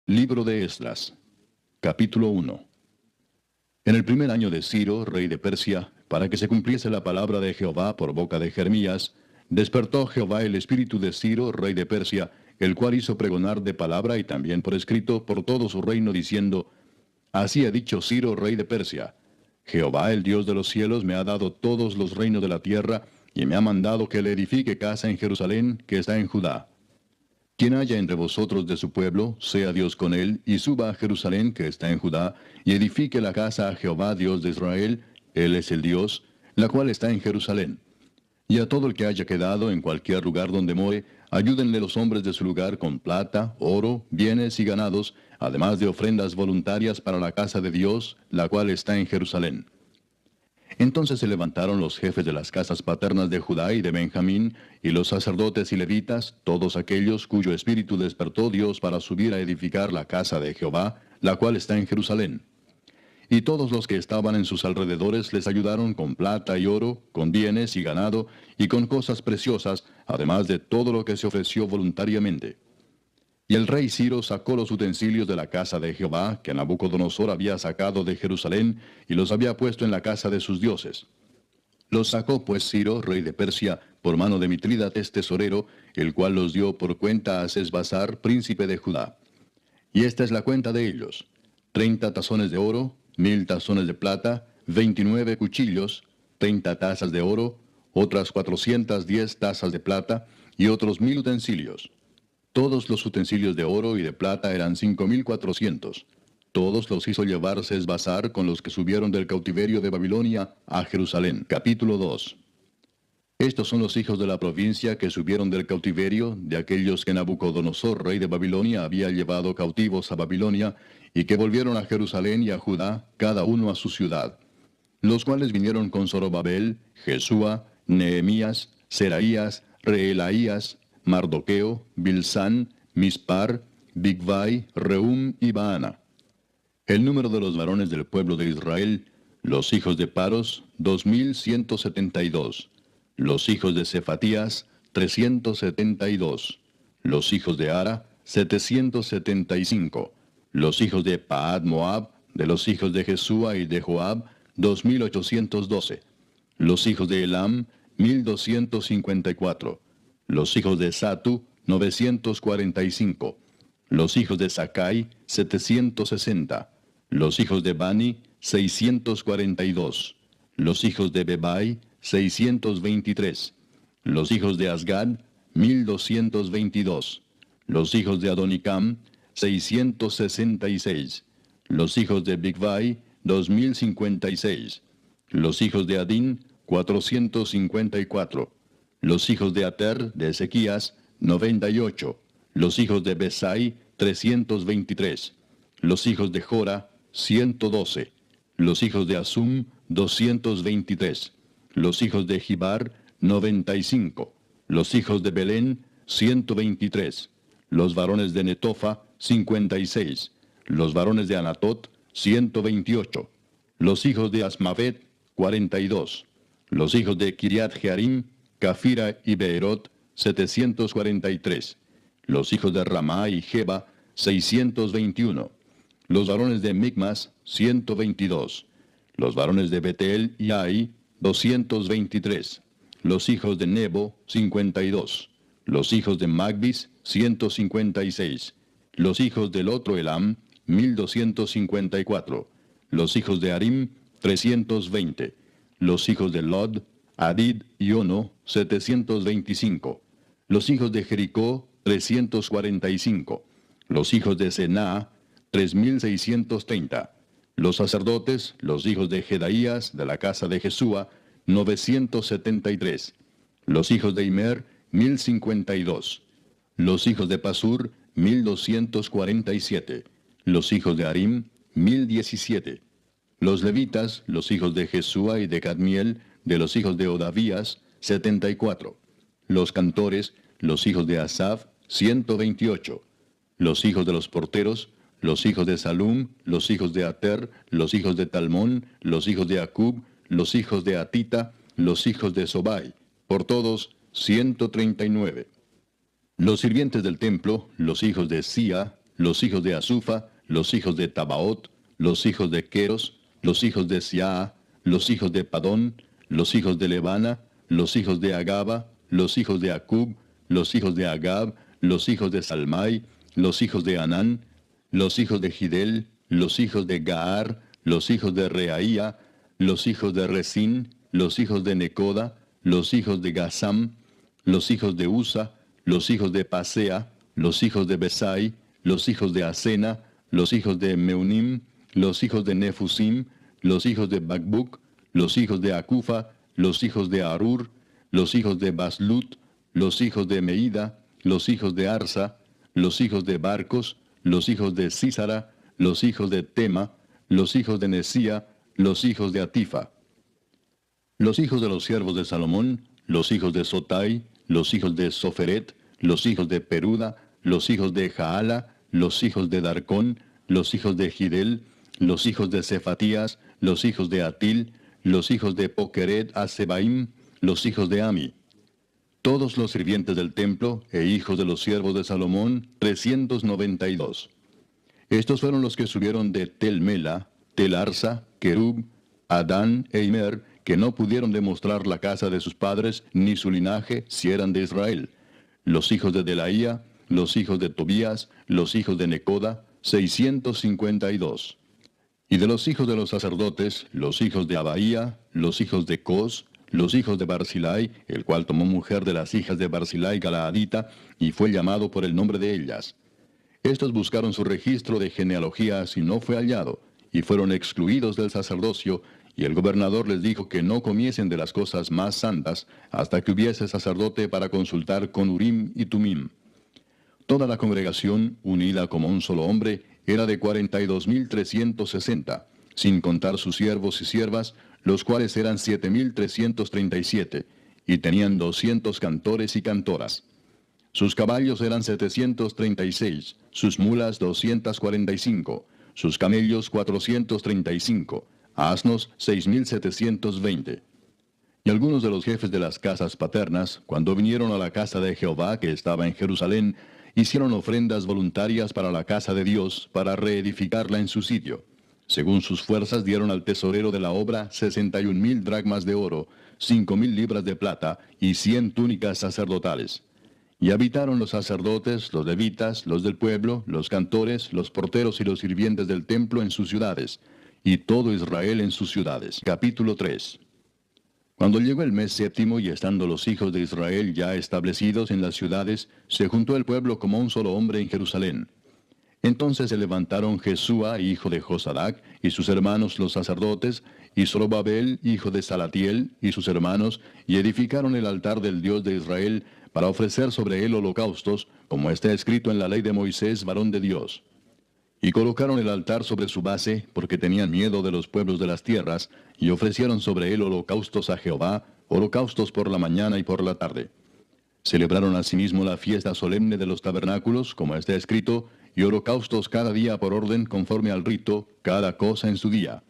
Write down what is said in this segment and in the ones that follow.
Libro de Esdras, capítulo 1. En el primer año de Ciro, rey de Persia, para que se cumpliese la palabra de Jehová por boca de Jeremías, despertó Jehová el espíritu de Ciro, rey de Persia, el cual hizo pregonar de palabra y también por escrito por todo su reino, diciendo: Así ha dicho Ciro, rey de Persia: Jehová, el Dios de los cielos, me ha dado todos los reinos de la tierra, y me ha mandado que le edifique casa en Jerusalén, que está en Judá. Quien haya entre vosotros de su pueblo, sea Dios con él, y suba a Jerusalén, que está en Judá, y edifique la casa a Jehová, Dios de Israel, él es el Dios, la cual está en Jerusalén. Y a todo el que haya quedado en cualquier lugar donde more, ayúdenle los hombres de su lugar con plata, oro, bienes y ganados, además de ofrendas voluntarias para la casa de Dios, la cual está en Jerusalén. Entonces se levantaron los jefes de las casas paternas de Judá y de Benjamín, y los sacerdotes y levitas, todos aquellos cuyo espíritu despertó Dios para subir a edificar la casa de Jehová, la cual está en Jerusalén. Y todos los que estaban en sus alrededores les ayudaron con plata y oro, con bienes y ganado, y con cosas preciosas, además de todo lo que se ofreció voluntariamente. Y el rey Ciro sacó los utensilios de la casa de Jehová, que Nabucodonosor había sacado de Jerusalén, y los había puesto en la casa de sus dioses. Los sacó pues Ciro, rey de Persia, por mano de Mitrídates tesorero, el cual los dio por cuenta a Sesbazar, príncipe de Judá. Y esta es la cuenta de ellos: 30 tazones de oro, 1000 tazones de plata, 29 cuchillos, 30 tazas de oro, otras 410 tazas de plata, y otros 1000 utensilios. Todos los utensilios de oro y de plata eran 5400. Todos los hizo llevar Sesbazar con los que subieron del cautiverio de Babilonia a Jerusalén. Capítulo 2. Estos son los hijos de la provincia que subieron del cautiverio, de aquellos que Nabucodonosor, rey de Babilonia, había llevado cautivos a Babilonia, y que volvieron a Jerusalén y a Judá, cada uno a su ciudad. Los cuales vinieron con Zorobabel, Jesúa, Nehemías, Seraías, Reelaías, Mardoqueo, Bilsán, Mispar, Bigvai, Rehum y Baana. El número de los varones del pueblo de Israel, los hijos de Paros, 2172. Los hijos de Cefatías, 372. Los hijos de Ara, 775. Los hijos de Paad Moab, de los hijos de Jesúa y de Joab, 2812. Los hijos de Elam, 1254. Los hijos de Satu, 945. Los hijos de Sakai, 760. Los hijos de Bani, 642. Los hijos de Bebai, 623. Los hijos de Asgad, 1222. Los hijos de Adonicam, 666. Los hijos de Bigvai, 2056. Los hijos de Adín, 454. Los hijos de Ater, de Ezequías, 98. Los hijos de Besai, 323. Los hijos de Jora, 112. Los hijos de Asum, 223. Los hijos de Gibar, 95. Los hijos de Belén, 123. Los varones de Netofa, 56. Los varones de Anatot, 128. Los hijos de Asmavet, 42. Los hijos de Kiriat Jearim, Cafira y Beerot, 743. Los hijos de Ramá y Jeba, 621. Los varones de Micmas, 122. Los varones de Betel y Ai, 223. Los hijos de Nebo, 52. Los hijos de Magbis, 156. Los hijos del otro Elam, 1254. Los hijos de Arim, 320. Los hijos de Lod, Adid y Ono, 725. Los hijos de Jericó, 345. Los hijos de Sená, 3630. Los sacerdotes, los hijos de Jedaías, de la casa de Jesúa, 973. Los hijos de Imer, 1052. Los hijos de Pasur, 1247. Los hijos de Arim, 1017. Los levitas, los hijos de Jesúa y de Cadmiel, de los hijos de Odavías, 74. Los cantores, los hijos de Asaf, 128. Los hijos de los porteros, los hijos de Salum, los hijos de Ater, los hijos de Talmón, los hijos de Acub, los hijos de Atita, los hijos de Sobai, por todos 139. Los sirvientes del templo, los hijos de Sia, los hijos de Asufa, los hijos de Tabaot, los hijos de Queros, los hijos de Siaa, los hijos de Padón, los hijos de Lebana, los hijos de Agaba, los hijos de Acub, los hijos de Agab, los hijos de Salmai, los hijos de Anán, los hijos de Gidel, los hijos de Gaar, los hijos de Reaía, los hijos de Resín, los hijos de Necoda, los hijos de Gazam, los hijos de Usa, los hijos de Pasea, los hijos de Besai, los hijos de Asena, los hijos de Meunim, los hijos de Nefusim, los hijos de Bakbuk, los hijos de Acufa, los hijos de Arur, los hijos de Baslut, los hijos de Meida, los hijos de Arsa, los hijos de Barcos, los hijos de Sísara, los hijos de Tema, los hijos de Nesía, los hijos de Atifa. Los hijos de los siervos de Salomón, los hijos de Sotai, los hijos de Soferet, los hijos de Peruda, los hijos de Jaala, los hijos de Darcón, los hijos de Gidel, los hijos de Cefatías, los hijos de Atil, los hijos de Pokeret Asebaim, los hijos de Ami. Todos los sirvientes del templo e hijos de los siervos de Salomón, 392. Estos fueron los que subieron de Tel Mela, Tel Arsa, Kerub, Adán e Imer, que no pudieron demostrar la casa de sus padres ni su linaje si eran de Israel. Los hijos de Delaía, los hijos de Tobías, los hijos de Necoda, 652. Y de los hijos de los sacerdotes, los hijos de Abaía, los hijos de Cos, los hijos de Barzilai, el cual tomó mujer de las hijas de Barzilai Galaadita, y fue llamado por el nombre de ellas. Estos buscaron su registro de genealogías y no fue hallado, y fueron excluidos del sacerdocio, y el gobernador les dijo que no comiesen de las cosas más santas, hasta que hubiese sacerdote para consultar con Urim y Tumim. Toda la congregación, unida como un solo hombre, era de 42.360, sin contar sus siervos y siervas, los cuales eran 7.337, y tenían 200 cantores y cantoras. Sus caballos eran 736, sus mulas 245, sus camellos 435, asnos 6.720. Y algunos de los jefes de las casas paternas, cuando vinieron a la casa de Jehová que estaba en Jerusalén, hicieron ofrendas voluntarias para la casa de Dios, para reedificarla en su sitio. Según sus fuerzas dieron al tesorero de la obra 61.000 dracmas de oro, 5.000 libras de plata y 100 túnicas sacerdotales. Y habitaron los sacerdotes, los levitas, los del pueblo, los cantores, los porteros y los sirvientes del templo en sus ciudades, y todo Israel en sus ciudades. Capítulo 3. Cuando llegó el mes séptimo y estando los hijos de Israel ya establecidos en las ciudades, se juntó el pueblo como un solo hombre en Jerusalén. Entonces se levantaron Jesúa, hijo de Josadac, y sus hermanos los sacerdotes, y Zorobabel, hijo de Salatiel, y sus hermanos, y edificaron el altar del Dios de Israel, para ofrecer sobre él holocaustos, como está escrito en la ley de Moisés, varón de Dios. Y colocaron el altar sobre su base, porque tenían miedo de los pueblos de las tierras, y ofrecieron sobre él holocaustos a Jehová, holocaustos por la mañana y por la tarde. Celebraron asimismo la fiesta solemne de los tabernáculos, como está escrito, y holocaustos cada día por orden conforme al rito, cada cosa en su día.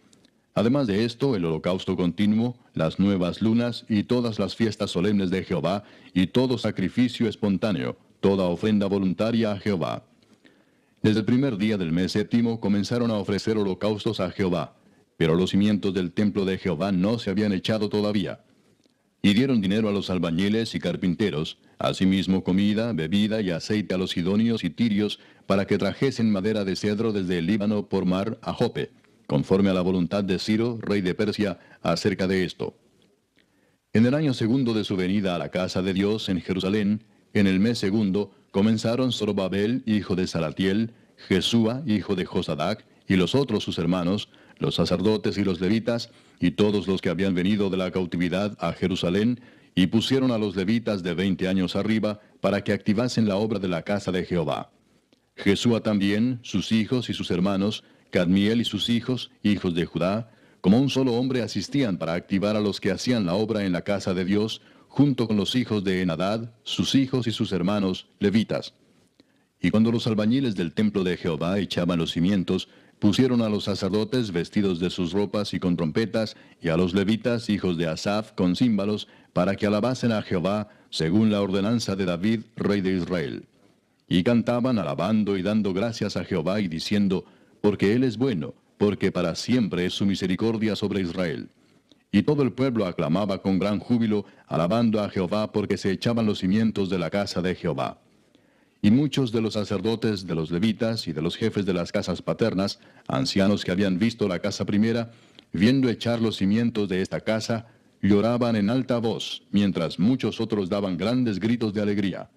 Además de esto, el holocausto continuo, las nuevas lunas y todas las fiestas solemnes de Jehová, y todo sacrificio espontáneo, toda ofrenda voluntaria a Jehová. Desde el primer día del mes séptimo comenzaron a ofrecer holocaustos a Jehová, pero los cimientos del templo de Jehová no se habían echado todavía. Y dieron dinero a los albañiles y carpinteros, asimismo comida, bebida y aceite a los sidonios y tirios, para que trajesen madera de cedro desde el Líbano por mar a Jope, conforme a la voluntad de Ciro, rey de Persia, acerca de esto. En el año segundo de su venida a la casa de Dios en Jerusalén, en el mes segundo, comenzaron Zorobabel, hijo de Salatiel, Jesúa, hijo de Josadac, y los otros sus hermanos, los sacerdotes y los levitas, y todos los que habían venido de la cautividad a Jerusalén, y pusieron a los levitas de 20 años arriba, para que activasen la obra de la casa de Jehová. Jesúa también, sus hijos y sus hermanos, Cadmiel y sus hijos, hijos de Judá, como un solo hombre asistían para activar a los que hacían la obra en la casa de Dios, junto con los hijos de Enadad, sus hijos y sus hermanos, levitas. Y cuando los albañiles del templo de Jehová echaban los cimientos, pusieron a los sacerdotes vestidos de sus ropas y con trompetas, y a los levitas, hijos de Asaf, con címbalos, para que alabasen a Jehová, según la ordenanza de David, rey de Israel. Y cantaban alabando y dando gracias a Jehová y diciendo, porque Él es bueno, porque para siempre es su misericordia sobre Israel. Y todo el pueblo aclamaba con gran júbilo, alabando a Jehová porque se echaban los cimientos de la casa de Jehová. Y muchos de los sacerdotes, de los levitas y de los jefes de las casas paternas, ancianos que habían visto la casa primera, viendo echar los cimientos de esta casa, lloraban en alta voz, mientras muchos otros daban grandes gritos de alegría.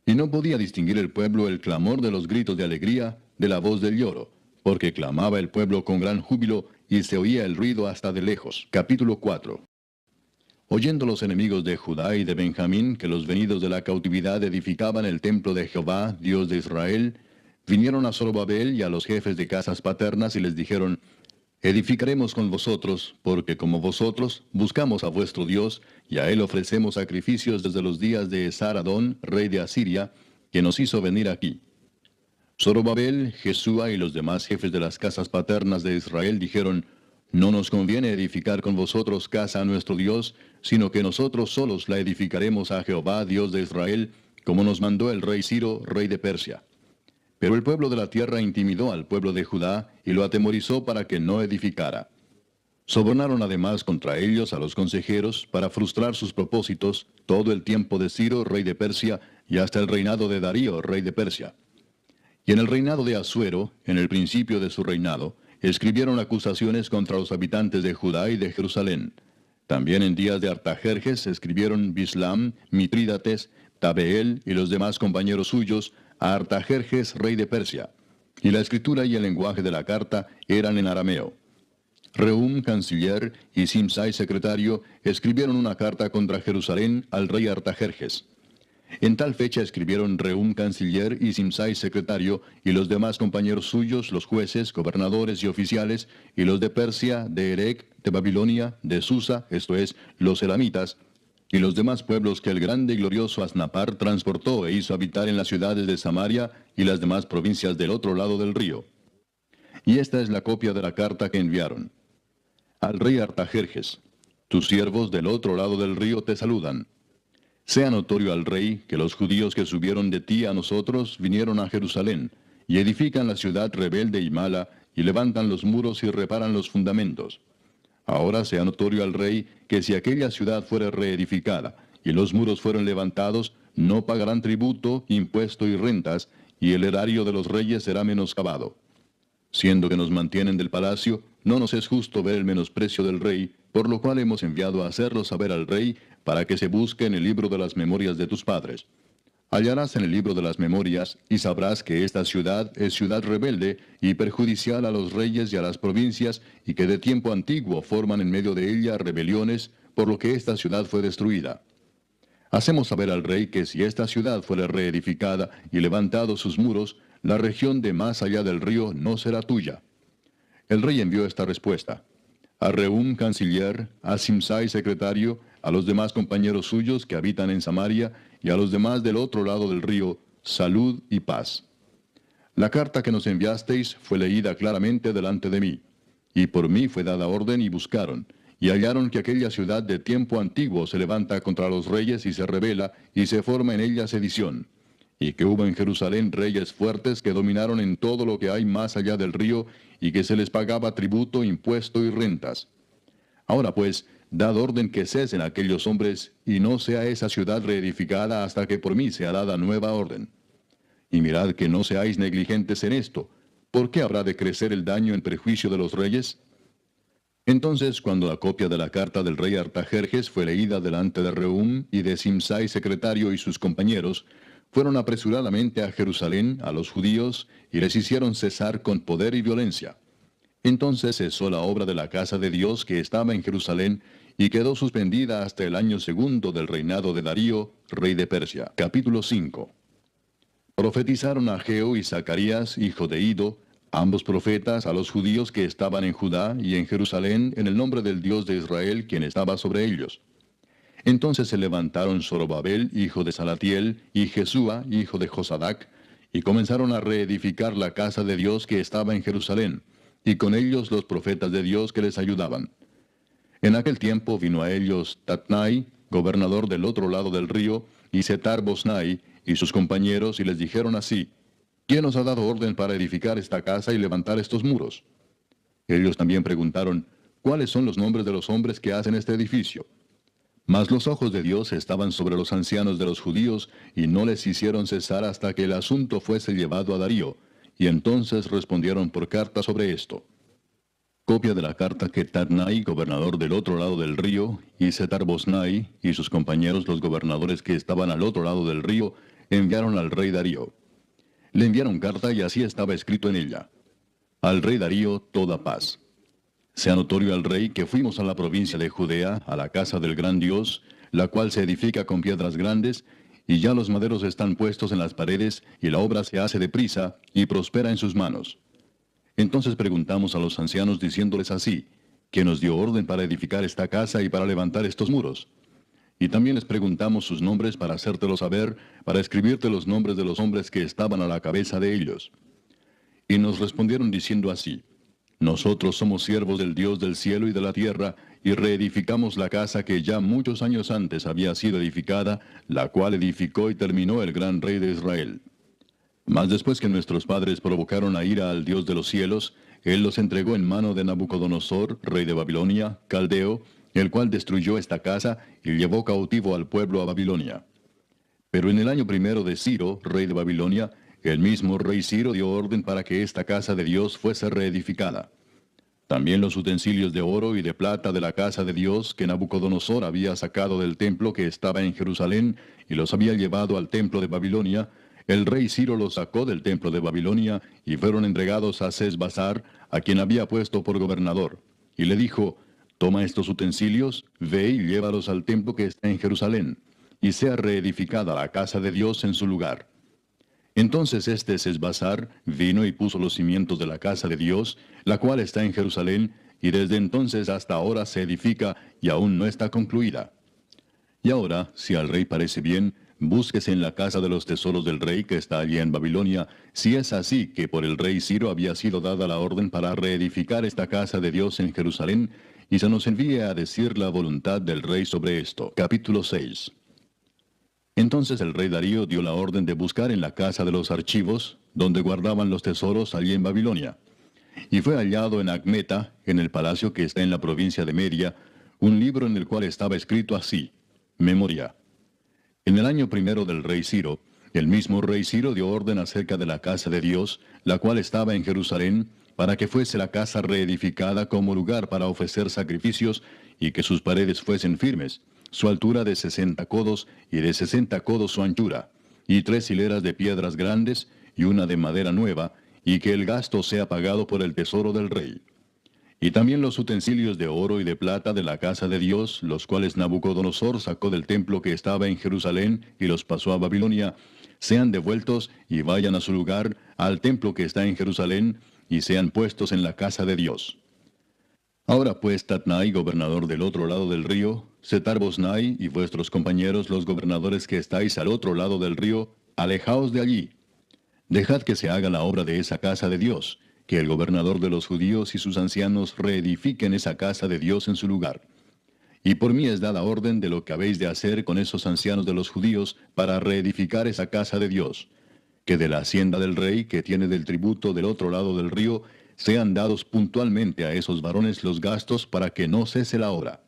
Y no podía distinguir el pueblo el clamor de los gritos de alegría de la voz del lloro, porque clamaba el pueblo con gran júbilo y se oía el ruido hasta de lejos. Capítulo 4. Oyendo los enemigos de Judá y de Benjamín que los venidos de la cautividad edificaban el templo de Jehová, Dios de Israel, vinieron a Zorobabel y a los jefes de casas paternas y les dijeron, edificaremos con vosotros, porque como vosotros buscamos a vuestro Dios, y a él ofrecemos sacrificios desde los días de Esar-Adón, rey de Asiria, que nos hizo venir aquí. Zorobabel, Jesúa y los demás jefes de las casas paternas de Israel dijeron, no nos conviene edificar con vosotros casa a nuestro Dios, sino que nosotros solos la edificaremos a Jehová, Dios de Israel, como nos mandó el rey Ciro, rey de Persia. Pero el pueblo de la tierra intimidó al pueblo de Judá y lo atemorizó para que no edificara. Sobornaron además contra ellos a los consejeros para frustrar sus propósitos todo el tiempo de Ciro, rey de Persia, y hasta el reinado de Darío, rey de Persia. Y en el reinado de Asuero, en el principio de su reinado, escribieron acusaciones contra los habitantes de Judá y de Jerusalén. También en días de Artajerjes escribieron Bislam, Mitrídates, Tabeel y los demás compañeros suyos a Artajerjes, rey de Persia. Y la escritura y el lenguaje de la carta eran en arameo. Rehum, canciller, y Simsai, secretario, escribieron una carta contra Jerusalén al rey Artajerjes. En tal fecha escribieron Rehum, canciller, y Simsai, secretario, y los demás compañeros suyos, los jueces, gobernadores y oficiales, y los de Persia, de Erec, de Babilonia, de Susa, esto es, los elamitas, y los demás pueblos que el grande y glorioso Asnapar transportó e hizo habitar en las ciudades de Samaria y las demás provincias del otro lado del río. Y esta es la copia de la carta que enviaron. Al rey Artajerjes, tus siervos del otro lado del río te saludan. Sea notorio al rey que los judíos que subieron de ti a nosotros vinieron a Jerusalén, y edifican la ciudad rebelde y mala, y levantan los muros y reparan los fundamentos. Ahora sea notorio al rey que si aquella ciudad fuera reedificada, y los muros fueron levantados, no pagarán tributo, impuesto y rentas, y el erario de los reyes será menoscabado. Siendo que nos mantienen del palacio, no nos es justo ver el menosprecio del rey, por lo cual hemos enviado a hacerlo saber al rey, para que se busque en el libro de las memorias de tus padres. Hallarás en el libro de las memorias, y sabrás que esta ciudad es ciudad rebelde y perjudicial a los reyes y a las provincias, y que de tiempo antiguo forman en medio de ella rebeliones, por lo que esta ciudad fue destruida. Hacemos saber al rey que si esta ciudad fuera reedificada y levantados sus muros, la región de más allá del río no será tuya. El rey envió esta respuesta. A Rehum, canciller, a Simsai, secretario, a los demás compañeros suyos que habitan en Samaria, y a los demás del otro lado del río, salud y paz. La carta que nos enviasteis fue leída claramente delante de mí, y por mí fue dada orden y buscaron, y hallaron que aquella ciudad de tiempo antiguo se levanta contra los reyes y se rebela, y se forma en ella sedición, y que hubo en Jerusalén reyes fuertes que dominaron en todo lo que hay más allá del río, y que se les pagaba tributo, impuesto y rentas. Ahora pues, dad orden que cesen aquellos hombres, y no sea esa ciudad reedificada hasta que por mí sea dada nueva orden. Y mirad que no seáis negligentes en esto. ¿Por qué habrá de crecer el daño en perjuicio de los reyes? Entonces, cuando la copia de la carta del rey Artajerjes fue leída delante de Rehum y de Simsai, secretario, y sus compañeros, fueron apresuradamente a Jerusalén, a los judíos, y les hicieron cesar con poder y violencia. Entonces cesó la obra de la casa de Dios que estaba en Jerusalén, y quedó suspendida hasta el año segundo del reinado de Darío, rey de Persia. Capítulo 5. Profetizaron Ageo y Zacarías, hijo de Ido, ambos profetas, a los judíos que estaban en Judá y en Jerusalén, en el nombre del Dios de Israel, quien estaba sobre ellos. Entonces se levantaron Zorobabel, hijo de Salatiel, y Jesúa, hijo de Josadac, y comenzaron a reedificar la casa de Dios que estaba en Jerusalén, y con ellos los profetas de Dios que les ayudaban. En aquel tiempo vino a ellos Tatnai, gobernador del otro lado del río, y Setar-Bosnai, y sus compañeros y les dijeron así: ¿Quién os ha dado orden para edificar esta casa y levantar estos muros? Ellos también preguntaron: ¿Cuáles son los nombres de los hombres que hacen este edificio? Mas los ojos de Dios estaban sobre los ancianos de los judíos, y no les hicieron cesar hasta que el asunto fuese llevado a Darío, y entonces respondieron por carta sobre esto. Copia de la carta que Tatnai, gobernador del otro lado del río, y Setar-Bosnai, y sus compañeros los gobernadores que estaban al otro lado del río, enviaron al rey Darío. Le enviaron carta y así estaba escrito en ella: Al rey Darío toda paz. Sea notorio al rey que fuimos a la provincia de Judea, a la casa del gran Dios, la cual se edifica con piedras grandes, y ya los maderos están puestos en las paredes, y la obra se hace deprisa, y prospera en sus manos. Entonces preguntamos a los ancianos diciéndoles así: ¿Quién nos dio orden para edificar esta casa y para levantar estos muros? Y también les preguntamos sus nombres para hacértelo saber, para escribirte los nombres de los hombres que estaban a la cabeza de ellos. Y nos respondieron diciendo así: Nosotros somos siervos del Dios del cielo y de la tierra, y reedificamos la casa que ya muchos años antes había sido edificada, la cual edificó y terminó el gran rey de Israel. Mas después que nuestros padres provocaron a ira al Dios de los cielos, Él los entregó en mano de Nabucodonosor, rey de Babilonia, caldeo, el cual destruyó esta casa y llevó cautivo al pueblo a Babilonia. Pero en el año primero de Ciro, rey de Babilonia, el mismo rey Ciro dio orden para que esta casa de Dios fuese reedificada. También los utensilios de oro y de plata de la casa de Dios que Nabucodonosor había sacado del templo que estaba en Jerusalén y los había llevado al templo de Babilonia, el rey Ciro los sacó del templo de Babilonia y fueron entregados a Sesbazar, a quien había puesto por gobernador. Y le dijo: Toma estos utensilios, ve y llévalos al templo que está en Jerusalén, y sea reedificada la casa de Dios en su lugar. Entonces este Sesbazar vino y puso los cimientos de la casa de Dios, la cual está en Jerusalén, y desde entonces hasta ahora se edifica y aún no está concluida. Y ahora, si al rey parece bien, búsquese en la casa de los tesoros del rey que está allí en Babilonia, si es así que por el rey Ciro había sido dada la orden para reedificar esta casa de Dios en Jerusalén, y se nos envíe a decir la voluntad del rey sobre esto. Capítulo 6. Entonces el rey Darío dio la orden de buscar en la casa de los archivos, donde guardaban los tesoros allí en Babilonia. Y fue hallado en Acmeta, en el palacio que está en la provincia de Media, un libro en el cual estaba escrito así: Memoria. En el año primero del rey Ciro, el mismo rey Ciro dio orden acerca de la casa de Dios, la cual estaba en Jerusalén, para que fuese la casa reedificada como lugar para ofrecer sacrificios, y que sus paredes fuesen firmes, su altura de 60 codos, y de 60 codos su anchura, y 3 hileras de piedras grandes, y una de madera nueva, y que el gasto sea pagado por el tesoro del rey. Y también los utensilios de oro y de plata de la casa de Dios, los cuales Nabucodonosor sacó del templo que estaba en Jerusalén y los pasó a Babilonia, sean devueltos y vayan a su lugar, al templo que está en Jerusalén, y sean puestos en la casa de Dios. Ahora pues, Tatnai, gobernador del otro lado del río, Setar-Bosnai y vuestros compañeros los gobernadores que estáis al otro lado del río, alejaos de allí. Dejad que se haga la obra de esa casa de Dios, que el gobernador de los judíos y sus ancianos reedifiquen esa casa de Dios en su lugar. Y por mí es dada orden de lo que habéis de hacer con esos ancianos de los judíos para reedificar esa casa de Dios, que de la hacienda del rey que tiene del tributo del otro lado del río, sean dados puntualmente a esos varones los gastos para que no cese la obra.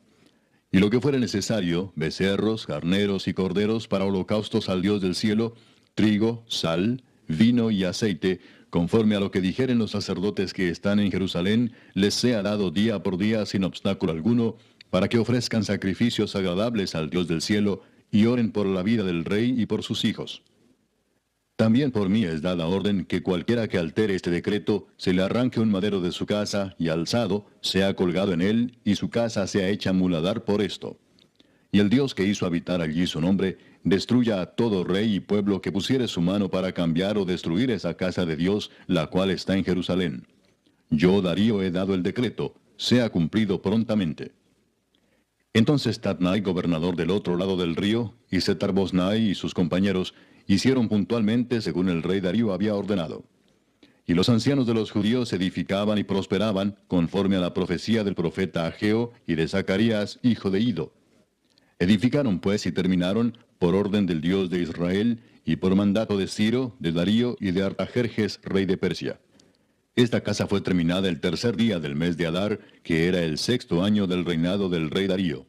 Y lo que fuere necesario, becerros, carneros y corderos para holocaustos al Dios del cielo, trigo, sal, vino y aceite, conforme a lo que dijeren los sacerdotes que están en Jerusalén, les sea dado día por día sin obstáculo alguno, para que ofrezcan sacrificios agradables al Dios del cielo, y oren por la vida del rey y por sus hijos. También por mí es dada orden que cualquiera que altere este decreto, se le arranque un madero de su casa, y alzado, sea colgado en él, y su casa sea hecha muladar por esto. Y el Dios que hizo habitar allí su nombre, destruya a todo rey y pueblo que pusiere su mano para cambiar o destruir esa casa de Dios, la cual está en Jerusalén. Yo, Darío, he dado el decreto, sea cumplido prontamente. Entonces Tatnai, gobernador del otro lado del río, y Setar-Bosnai y sus compañeros, hicieron puntualmente según el rey Darío había ordenado. Y los ancianos de los judíos edificaban y prosperaban, conforme a la profecía del profeta Ageo y de Zacarías, hijo de Ido. Edificaron pues y terminaron, por orden del Dios de Israel, y por mandato de Ciro, de Darío y de Artajerjes, rey de Persia. Esta casa fue terminada el tercer día del mes de Adar, que era el sexto año del reinado del rey Darío.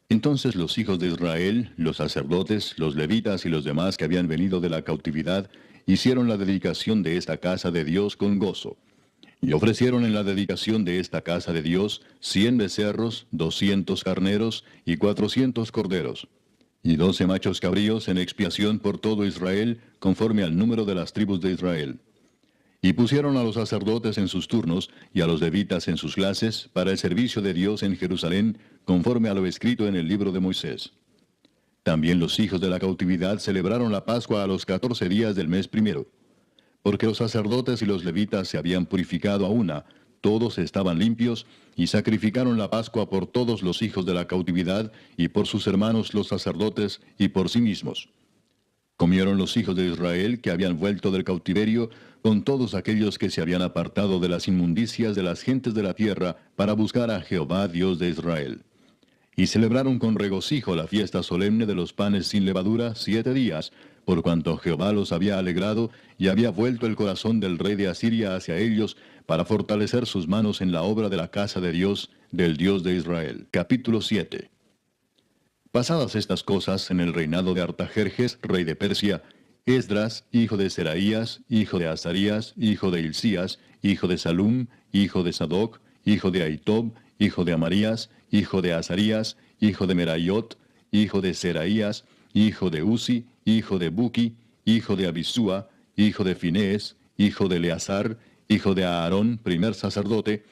Entonces los hijos de Israel, los sacerdotes, los levitas y los demás que habían venido de la cautividad, hicieron la dedicación de esta casa de Dios con gozo. Y ofrecieron en la dedicación de esta casa de Dios 100 becerros, 200 carneros y 400 corderos, y 12 machos cabríos en expiación por todo Israel, conforme al número de las tribus de Israel. Y pusieron a los sacerdotes en sus turnos, y a los levitas en sus clases, para el servicio de Dios en Jerusalén, conforme a lo escrito en el libro de Moisés. También los hijos de la cautividad celebraron la Pascua a los 14 días del mes primero. Porque los sacerdotes y los levitas se habían purificado a una, todos estaban limpios, y sacrificaron la Pascua por todos los hijos de la cautividad, y por sus hermanos los sacerdotes, y por sí mismos. Comieron los hijos de Israel que habían vuelto del cautiverio, con todos aquellos que se habían apartado de las inmundicias de las gentes de la tierra, para buscar a Jehová Dios de Israel. Y celebraron con regocijo la fiesta solemne de los panes sin levadura 7 días, por cuanto Jehová los había alegrado, y había vuelto el corazón del rey de Asiria hacia ellos, para fortalecer sus manos en la obra de la casa de Dios, del Dios de Israel. Capítulo 7. Pasadas estas cosas en el reinado de Artajerjes, rey de Persia, Esdras, hijo de Seraías, hijo de Azarías, hijo de Hilcías, hijo de Salum, hijo de Sadoc, hijo de Ahitob, hijo de Amarías, hijo de Azarías, hijo de Meraiot, hijo de Seraías, hijo de Uzi, hijo de Buki, hijo de Abisúa, hijo de Finés, hijo de Eleazar, hijo de Aarón, primer sacerdote,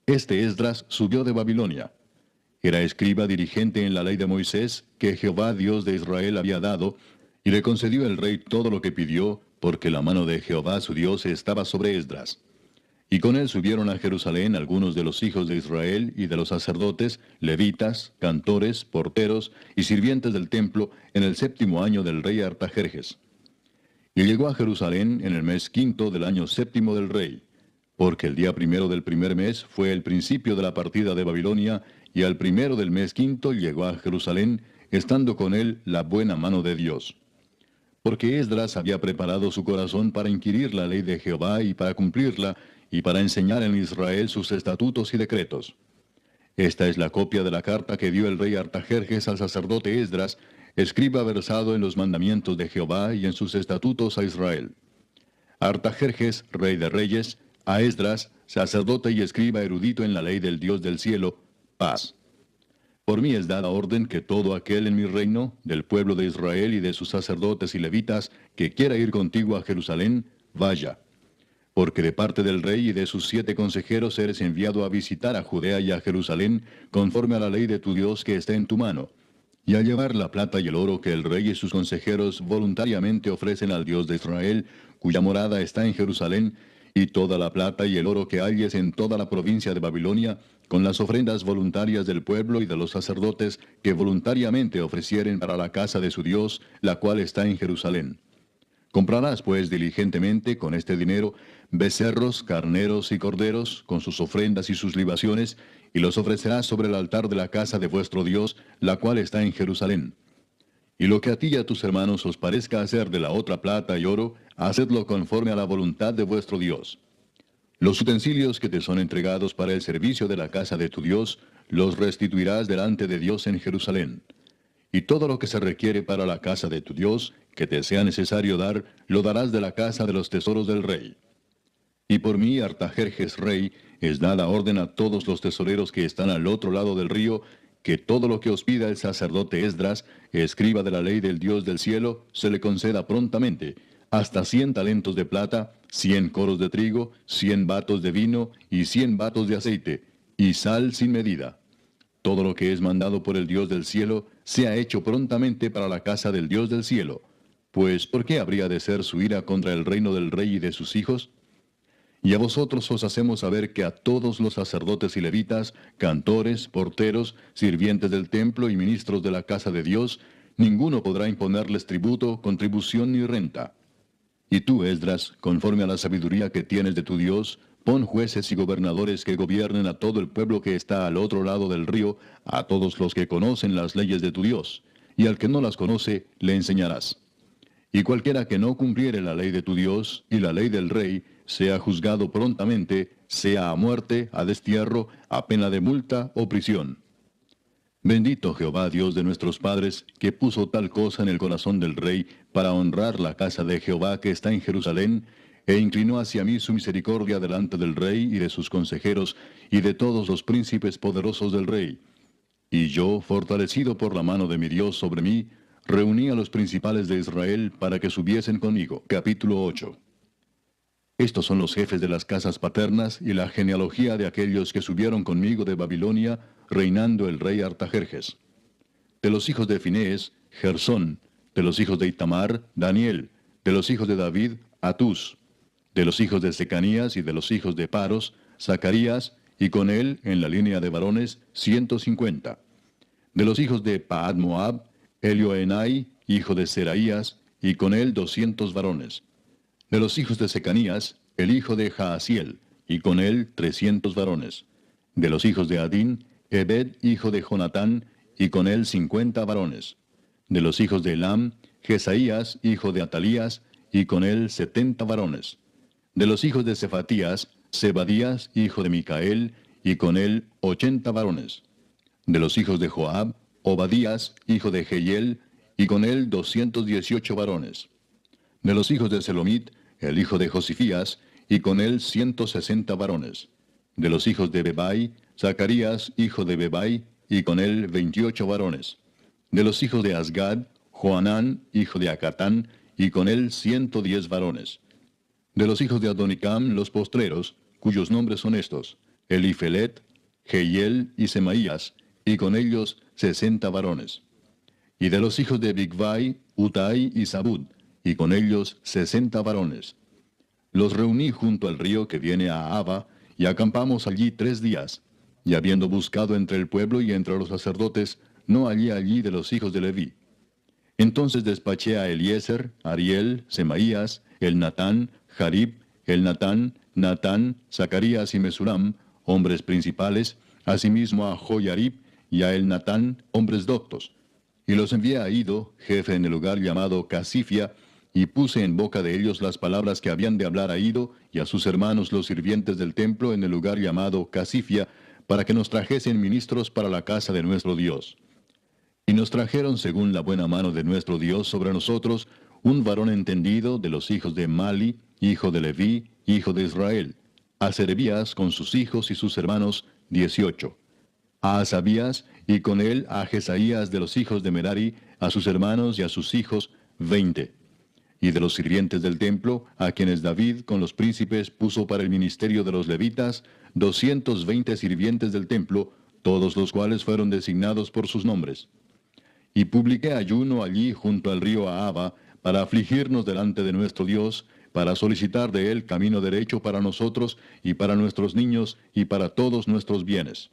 este Esdras subió de Babilonia. Era escriba dirigente en la ley de Moisés, que Jehová Dios de Israel había dado, y le concedió el rey todo lo que pidió, porque la mano de Jehová su Dios estaba sobre Esdras. Y con él subieron a Jerusalén algunos de los hijos de Israel y de los sacerdotes, levitas, cantores, porteros y sirvientes del templo, en el 7º año del rey Artajerjes. Y llegó a Jerusalén en el mes 5 del año 7 del rey, porque el día 1 del primer mes fue el principio de la partida de Babilonia, y al 1 del mes 5 llegó a Jerusalén, estando con él la buena mano de Dios. Porque Esdras había preparado su corazón para inquirir la ley de Jehová y para cumplirla, y para enseñar en Israel sus estatutos y decretos. Esta es la copia de la carta que dio el rey Artajerjes al sacerdote Esdras, escriba versado en los mandamientos de Jehová y en sus estatutos a Israel. Artajerjes, rey de reyes, a Esdras, sacerdote y escriba erudito en la ley del Dios del cielo, paz. Por mí es dada orden que todo aquel en mi reino, del pueblo de Israel y de sus sacerdotes y levitas, que quiera ir contigo a Jerusalén, vaya. Porque de parte del rey y de sus 7 consejeros eres enviado a visitar a Judea y a Jerusalén, conforme a la ley de tu Dios que está en tu mano, y a llevar la plata y el oro que el rey y sus consejeros voluntariamente ofrecen al Dios de Israel, cuya morada está en Jerusalén, y toda la plata y el oro que halles en toda la provincia de Babilonia, con las ofrendas voluntarias del pueblo y de los sacerdotes que voluntariamente ofrecieren para la casa de su Dios, la cual está en Jerusalén. Comprarás pues diligentemente con este dinero becerros, carneros y corderos, con sus ofrendas y sus libaciones, y los ofrecerás sobre el altar de la casa de vuestro Dios, la cual está en Jerusalén. Y lo que a ti y a tus hermanos os parezca hacer de la otra plata y oro, hacedlo conforme a la voluntad de vuestro Dios. Los utensilios que te son entregados para el servicio de la casa de tu Dios, los restituirás delante de Dios en Jerusalén. Y todo lo que se requiere para la casa de tu Dios, que te sea necesario dar, lo darás de la casa de los tesoros del rey. Y por mí, Artajerjes rey, es dada orden a todos los tesoreros que están al otro lado del río, que todo lo que os pida el sacerdote Esdras, escriba de la ley del Dios del cielo, se le conceda prontamente, hasta 100 talentos de plata, 100 coros de trigo, 100 batos de vino y 100 batos de aceite, y sal sin medida. Todo lo que es mandado por el Dios del cielo, sea hecho prontamente para la casa del Dios del cielo. Pues, ¿por qué habría de ser su ira contra el reino del rey y de sus hijos? Y a vosotros os hacemos saber que a todos los sacerdotes y levitas, cantores, porteros, sirvientes del templo y ministros de la casa de Dios, ninguno podrá imponerles tributo, contribución ni renta. Y tú, Esdras, conforme a la sabiduría que tienes de tu Dios, pon jueces y gobernadores que gobiernen a todo el pueblo que está al otro lado del río, a todos los que conocen las leyes de tu Dios, y al que no las conoce, le enseñarás. Y cualquiera que no cumpliere la ley de tu Dios y la ley del rey, sea juzgado prontamente, sea a muerte, a destierro, a pena de multa o prisión. Bendito Jehová Dios de nuestros padres, que puso tal cosa en el corazón del rey para honrar la casa de Jehová que está en Jerusalén, e inclinó hacia mí su misericordia delante del rey y de sus consejeros y de todos los príncipes poderosos del rey. Y yo, fortalecido por la mano de mi Dios sobre mí, reuní a los principales de Israel para que subiesen conmigo. Capítulo 8. Estos son los jefes de las casas paternas y la genealogía de aquellos que subieron conmigo de Babilonia, reinando el rey Artajerjes. De los hijos de Finés, Gersón; de los hijos de Itamar, Daniel; de los hijos de David, Atús; de los hijos de Secanías y de los hijos de Paros, Zacarías, y con él, en la línea de varones, 150. De los hijos de Paad Moab, Elioenai, hijo de Seraías, y con él 200 varones. De los hijos de Secanías, el hijo de Jaasiel, y con él 300 varones. De los hijos de Adín, Ebed, hijo de Jonatán, y con él 50 varones. De los hijos de Elam, Jesaías, hijo de Atalías, y con él 70 varones. De los hijos de Cefatías, Zebadías, hijo de Micael, y con él 80 varones. De los hijos de Joab, Obadías, hijo de Jehiel, y con él 218 varones. De los hijos de Selomit, el hijo de Josifías, y con él 160 varones. De los hijos de Bebai, Zacarías, hijo de Bebai, y con él 28 varones. De los hijos de Asgad, Joanán, hijo de Acatán, y con él 110 varones. De los hijos de Adonicam, los postreros, cuyos nombres son estos: Elifelet, Jehiel y Semaías, y con ellos 60 varones. Y de los hijos de Bigvai, Utai y Zabud, y con ellos 60 varones. Los reuní junto al río que viene a Aba, y acampamos allí 3 días. Y habiendo buscado entre el pueblo y entre los sacerdotes, no hallé allí de los hijos de Leví. Entonces despaché a Eliezer, Ariel, Semaías, Elnatán, Jarib, Elnatán, Natán, Zacarías y Mesulam, hombres principales, asimismo a Joyarib y a Elnatán, hombres doctos. Y los envié a Ido, jefe en el lugar llamado Casifia, y puse en boca de ellos las palabras que habían de hablar a Ido y a sus hermanos los sirvientes del templo en el lugar llamado Casifia, para que nos trajesen ministros para la casa de nuestro Dios. Y nos trajeron según la buena mano de nuestro Dios sobre nosotros, un varón entendido de los hijos de Mali, hijo de Leví, hijo de Israel; a Serebías con sus hijos y sus hermanos, 18; a Asabías, y con él a Jesaías de los hijos de Merari, a sus hermanos y a sus hijos, 20. Y de los sirvientes del templo, a quienes David con los príncipes puso para el ministerio de los levitas, 220 sirvientes del templo, todos los cuales fueron designados por sus nombres. Y publiqué ayuno allí junto al río Ahava, para afligirnos delante de nuestro Dios, para solicitar de él camino derecho para nosotros y para nuestros niños y para todos nuestros bienes.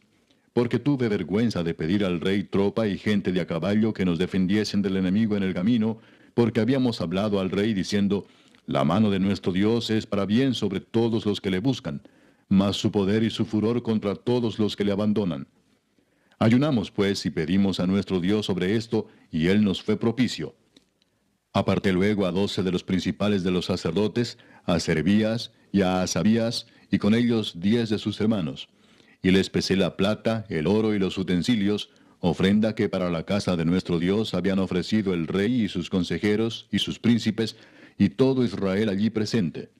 Porque tuve vergüenza de pedir al rey tropa y gente de a caballo que nos defendiesen del enemigo en el camino, porque habíamos hablado al rey diciendo: la mano de nuestro Dios es para bien sobre todos los que le buscan, mas su poder y su furor contra todos los que le abandonan. Ayunamos pues y pedimos a nuestro Dios sobre esto, y él nos fue propicio. Aparté luego a 12 de los principales de los sacerdotes, a Serebías y a Asabías, y con ellos 10 de sus hermanos. Y les pesé la plata, el oro y los utensilios, ofrenda que para la casa de nuestro Dios habían ofrecido el rey y sus consejeros y sus príncipes, y todo Israel allí presente.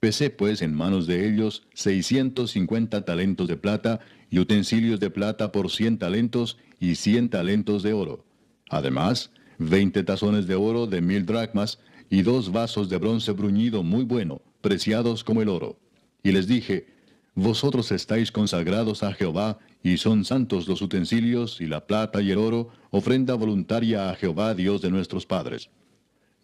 Pesé pues en manos de ellos 650 talentos de plata, y utensilios de plata por 100 talentos, y 100 talentos de oro. Además, 20 tazones de oro de 1000 dracmas, y 2 vasos de bronce bruñido muy bueno, preciados como el oro. Y les dije: vosotros estáis consagrados a Jehová, y son santos los utensilios, y la plata y el oro, ofrenda voluntaria a Jehová Dios de nuestros padres.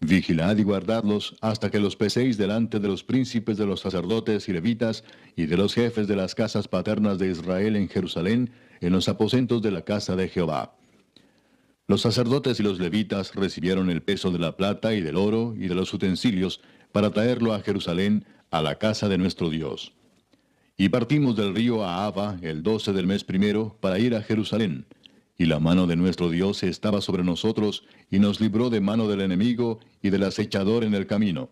Vigilad y guardadlos hasta que los peséis delante de los príncipes de los sacerdotes y levitas, y de los jefes de las casas paternas de Israel en Jerusalén, en los aposentos de la casa de Jehová. Los sacerdotes y los levitas recibieron el peso de la plata y del oro y de los utensilios, para traerlo a Jerusalén, a la casa de nuestro Dios. Y partimos del río Ahava el 12 del mes primero, para ir a Jerusalén. Y la mano de nuestro Dios estaba sobre nosotros, y nos libró de mano del enemigo y del acechador en el camino.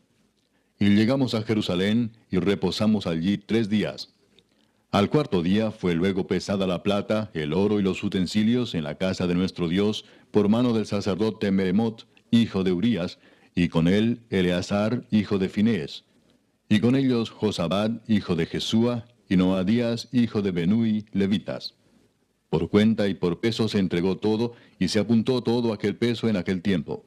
Y llegamos a Jerusalén, y reposamos allí 3 días. Al cuarto día fue luego pesada la plata, el oro y los utensilios en la casa de nuestro Dios, por mano del sacerdote Meremot, hijo de Urías, y con él Eleazar, hijo de Finés. Y con ellos Josabad, hijo de Jesúa, y Noadías, hijo de Benui, levitas. Por cuenta y por peso se entregó todo, y se apuntó todo aquel peso en aquel tiempo.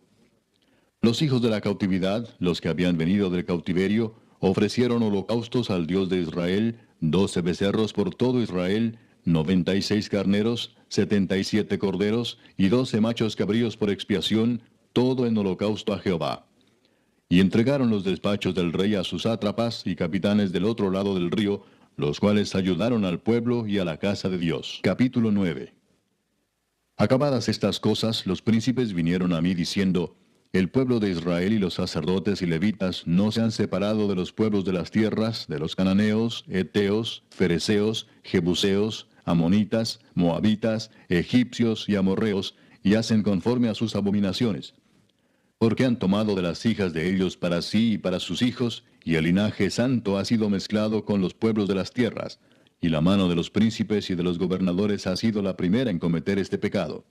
Los hijos de la cautividad, los que habían venido del cautiverio, ofrecieron holocaustos al Dios de Israel, 12 becerros por todo Israel, 96 carneros, 77 corderos, y 12 machos cabríos por expiación, todo en holocausto a Jehová. Y entregaron los despachos del rey a sus sátrapas y capitanes del otro lado del río, los cuales ayudaron al pueblo y a la casa de Dios. Capítulo 9. Acabadas estas cosas, los príncipes vinieron a mí diciendo, el pueblo de Israel y los sacerdotes y levitas no se han separado de los pueblos de las tierras, de los cananeos, heteos, fereceos, jebuseos, amonitas, moabitas, egipcios y amorreos, y hacen conforme a sus abominaciones. Porque han tomado de las hijas de ellos para sí y para sus hijos, y el linaje santo ha sido mezclado con los pueblos de las tierras, y la mano de los príncipes y de los gobernadores ha sido la primera en cometer este pecado.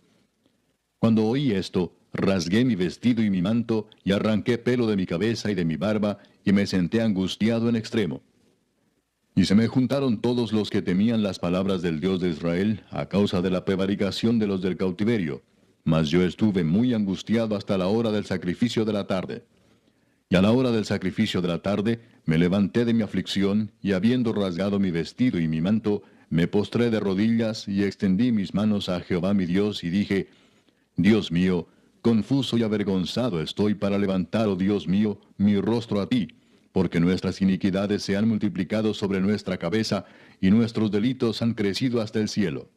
Cuando oí esto, rasgué mi vestido y mi manto, y arranqué pelo de mi cabeza y de mi barba, y me senté angustiado en extremo. Y se me juntaron todos los que temían las palabras del Dios de Israel, a causa de la prevaricación de los del cautiverio. Mas yo estuve muy angustiado hasta la hora del sacrificio de la tarde. Y a la hora del sacrificio de la tarde, me levanté de mi aflicción, y habiendo rasgado mi vestido y mi manto, me postré de rodillas, y extendí mis manos a Jehová mi Dios, y dije, Dios mío, confuso y avergonzado estoy para levantar, oh Dios mío, mi rostro a ti, porque nuestras iniquidades se han multiplicado sobre nuestra cabeza, y nuestros delitos han crecido hasta el cielo.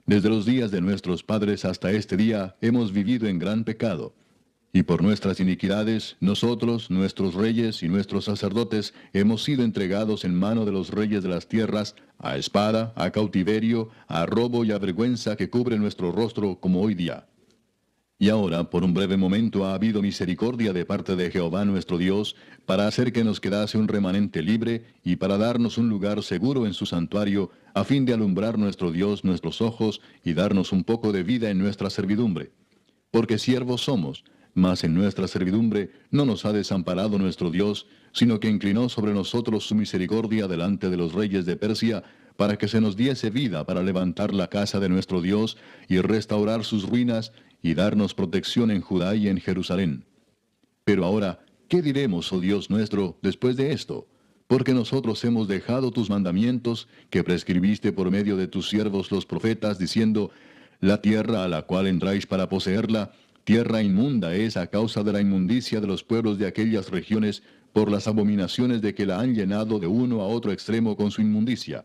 Desde los días de nuestros padres hasta este día hemos vivido en gran pecado. Y por nuestras iniquidades, nosotros, nuestros reyes y nuestros sacerdotes, hemos sido entregados en mano de los reyes de las tierras, a espada, a cautiverio, a robo y a vergüenza que cubre nuestro rostro como hoy día. Y ahora, por un breve momento, ha habido misericordia de parte de Jehová nuestro Dios, para hacer que nos quedase un remanente libre, y para darnos un lugar seguro en su santuario, a fin de alumbrar nuestro Dios nuestros ojos, y darnos un poco de vida en nuestra servidumbre. Porque siervos somos, mas en nuestra servidumbre no nos ha desamparado nuestro Dios, sino que inclinó sobre nosotros su misericordia delante de los reyes de Persia, para que se nos diese vida para levantar la casa de nuestro Dios, y restaurar sus ruinas, y darnos protección en Judá y en Jerusalén. Pero ahora, ¿qué diremos, oh Dios nuestro, después de esto? Porque nosotros hemos dejado tus mandamientos, que prescribiste por medio de tus siervos los profetas, diciendo, la tierra a la cual entráis para poseerla, tierra inmunda es a causa de la inmundicia de los pueblos de aquellas regiones, por las abominaciones de que la han llenado de uno a otro extremo con su inmundicia.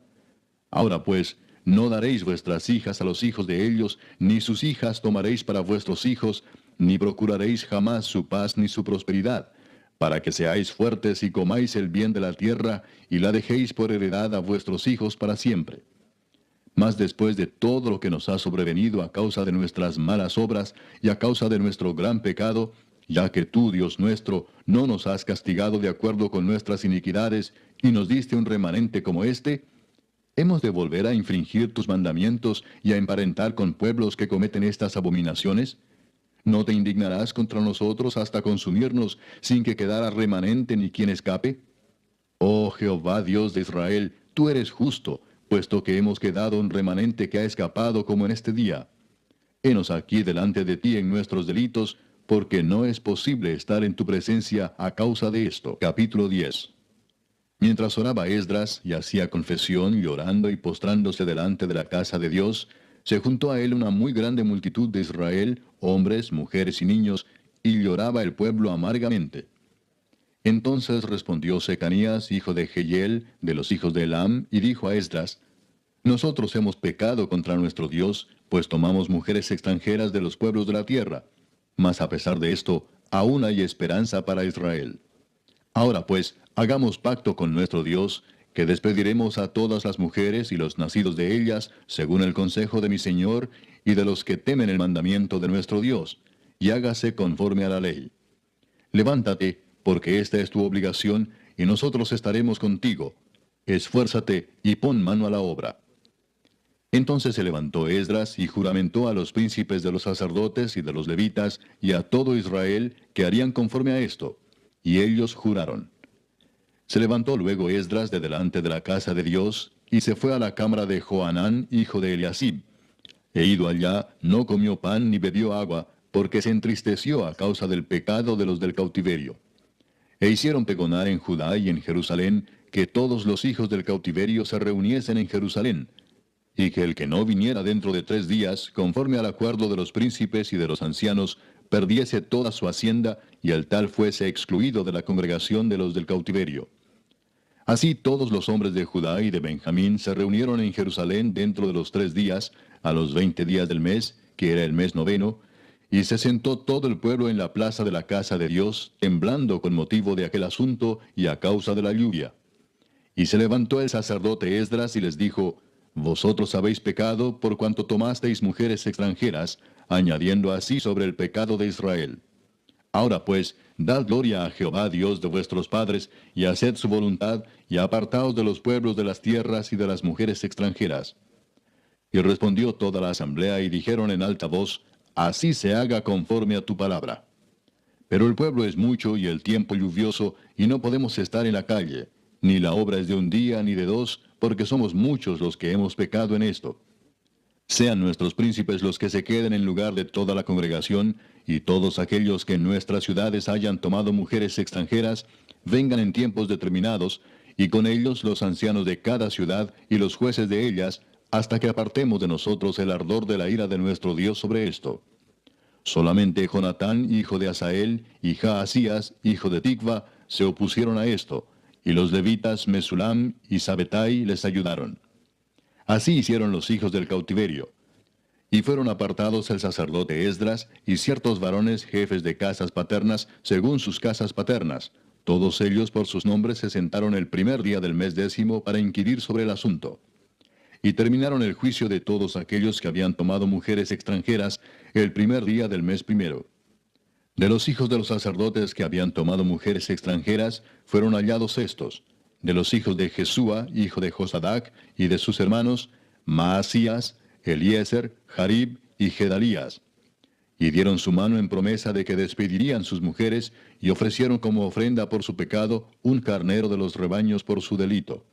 Ahora pues, no daréis vuestras hijas a los hijos de ellos, ni sus hijas tomaréis para vuestros hijos, ni procuraréis jamás su paz ni su prosperidad, para que seáis fuertes y comáis el bien de la tierra, y la dejéis por heredad a vuestros hijos para siempre. Mas después de todo lo que nos ha sobrevenido a causa de nuestras malas obras y a causa de nuestro gran pecado, ya que tú, Dios nuestro, no nos has castigado de acuerdo con nuestras iniquidades, y nos diste un remanente como este, ¿hemos de volver a infringir tus mandamientos y a emparentar con pueblos que cometen estas abominaciones? ¿No te indignarás contra nosotros hasta consumirnos sin que quedara remanente ni quien escape? Oh Jehová Dios de Israel, tú eres justo, puesto que hemos quedado un remanente que ha escapado como en este día. Henos aquí delante de ti en nuestros delitos, porque no es posible estar en tu presencia a causa de esto. Capítulo 10. Mientras oraba Esdras y hacía confesión, llorando y postrándose delante de la casa de Dios, se juntó a él una muy grande multitud de Israel, hombres, mujeres y niños, y lloraba el pueblo amargamente. Entonces respondió Secanías, hijo de Jehiel, de los hijos de Elam, y dijo a Esdras, nosotros hemos pecado contra nuestro Dios, pues tomamos mujeres extranjeras de los pueblos de la tierra. Mas a pesar de esto, aún hay esperanza para Israel. Ahora pues, hagamos pacto con nuestro Dios, que despediremos a todas las mujeres y los nacidos de ellas, según el consejo de mi Señor, y de los que temen el mandamiento de nuestro Dios, y hágase conforme a la ley. Levántate, porque esta es tu obligación, y nosotros estaremos contigo. Esfuérzate y pon mano a la obra. Entonces se levantó Esdras y juramentó a los príncipes de los sacerdotes y de los levitas y a todo Israel que harían conforme a esto. Y ellos juraron. Se levantó luego Esdras de delante de la casa de Dios, y se fue a la cámara de Johanán, hijo de Eliasib. E ido allá, no comió pan ni bebió agua, porque se entristeció a causa del pecado de los del cautiverio. E hicieron pregonar en Judá y en Jerusalén que todos los hijos del cautiverio se reuniesen en Jerusalén, y que el que no viniera dentro de 3 días, conforme al acuerdo de los príncipes y de los ancianos, perdiese toda su hacienda, y el tal fuese excluido de la congregación de los del cautiverio. Así todos los hombres de Judá y de Benjamín se reunieron en Jerusalén dentro de los 3 días, a los 20 días del mes, que era el mes noveno, y se sentó todo el pueblo en la plaza de la casa de Dios, temblando con motivo de aquel asunto y a causa de la lluvia. Y se levantó el sacerdote Esdras y les dijo, Vosotros habéis pecado por cuanto tomasteis mujeres extranjeras, añadiendo así sobre el pecado de Israel. Ahora pues, dad gloria a Jehová Dios de vuestros padres, y haced su voluntad, y apartaos de los pueblos de las tierras y de las mujeres extranjeras. Y respondió toda la asamblea y dijeron en alta voz, Así se haga conforme a tu palabra. Pero el pueblo es mucho y el tiempo lluvioso, y no podemos estar en la calle, ni la obra es de un día ni de 2, porque somos muchos los que hemos pecado en esto. Sean nuestros príncipes los que se queden en lugar de toda la congregación, y todos aquellos que en nuestras ciudades hayan tomado mujeres extranjeras, vengan en tiempos determinados, y con ellos los ancianos de cada ciudad y los jueces de ellas, hasta que apartemos de nosotros el ardor de la ira de nuestro Dios sobre esto. Solamente Jonatán, hijo de Asael, y Jaasías, hijo de Tikva, se opusieron a esto, y los levitas Mesulam y Sabetai les ayudaron. Así hicieron los hijos del cautiverio. Y fueron apartados el sacerdote Esdras y ciertos varones jefes de casas paternas según sus casas paternas. Todos ellos por sus nombres se sentaron el primer día del mes 10 para inquirir sobre el asunto. Y terminaron el juicio de todos aquellos que habían tomado mujeres extranjeras el primer día del mes 1. De los hijos de los sacerdotes que habían tomado mujeres extranjeras fueron hallados estos: de los hijos de Jesúa, hijo de Josadac, y de sus hermanos, Maasías, Eliezer, Jarib y Gedalías. Y dieron su mano en promesa de que despedirían sus mujeres, y ofrecieron como ofrenda por su pecado un carnero de los rebaños por su delito.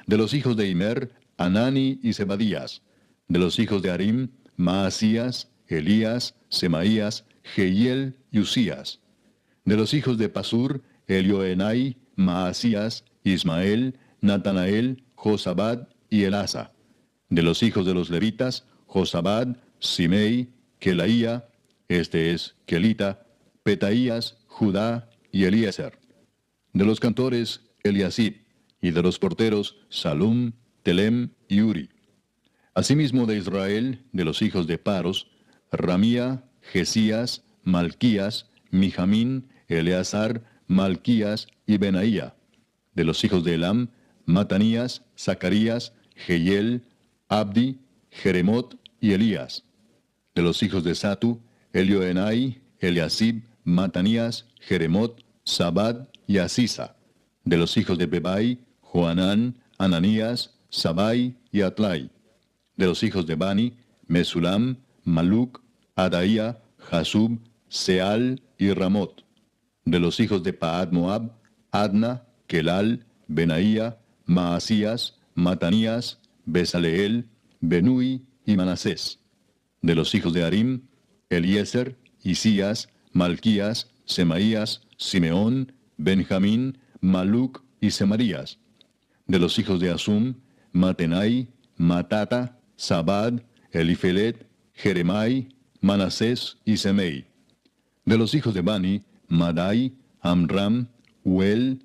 De los hijos de Imer, Anani y Zebadías. De los hijos de Harim, Maasías, Elías, Semaías, Jehiel y Usías. De los hijos de Pasur, Elioenai, Maasías, Ismael, Natanael, Josabad y Elasa. De los hijos de los levitas, Josabad, Simei, Kelaía, este es Kelita, Petaías, Judá y Eliezer. De los cantores, Eliasib, y de los porteros, Salum, Telem y Uri. Asimismo de Israel, de los hijos de Paros, Ramía, Jesías, Malquías, Mijamín, Eleazar, Malquías y Benaía. De los hijos de Elam, Matanías, Zacarías, Jehiel, Abdi, Jeremot y Elías. De los hijos de Satu, Elioenai, Eliasib, Matanías, Jeremot, Sabad y Asisa. De los hijos de Bebai, Joanán, Ananías, Sabai y Atlai. De los hijos de Bani, Mesulam, Maluc, Adaía, Jasub, Seal y Ramot. De los hijos de Paad Moab, Adna, Kelal, Benaía, Maasías, Matanías, Besaleel, Benui y Manasés. De los hijos de Harim, Eliezer, Isías, Malquías, Semaías, Simeón, Benjamín, Maluc y Semarías. De los hijos de Asum, Matenai, Matata, Sabad, Elifelet, Jeremai, Manasés y Semei. De los hijos de Bani, Madai, Amram, Uel,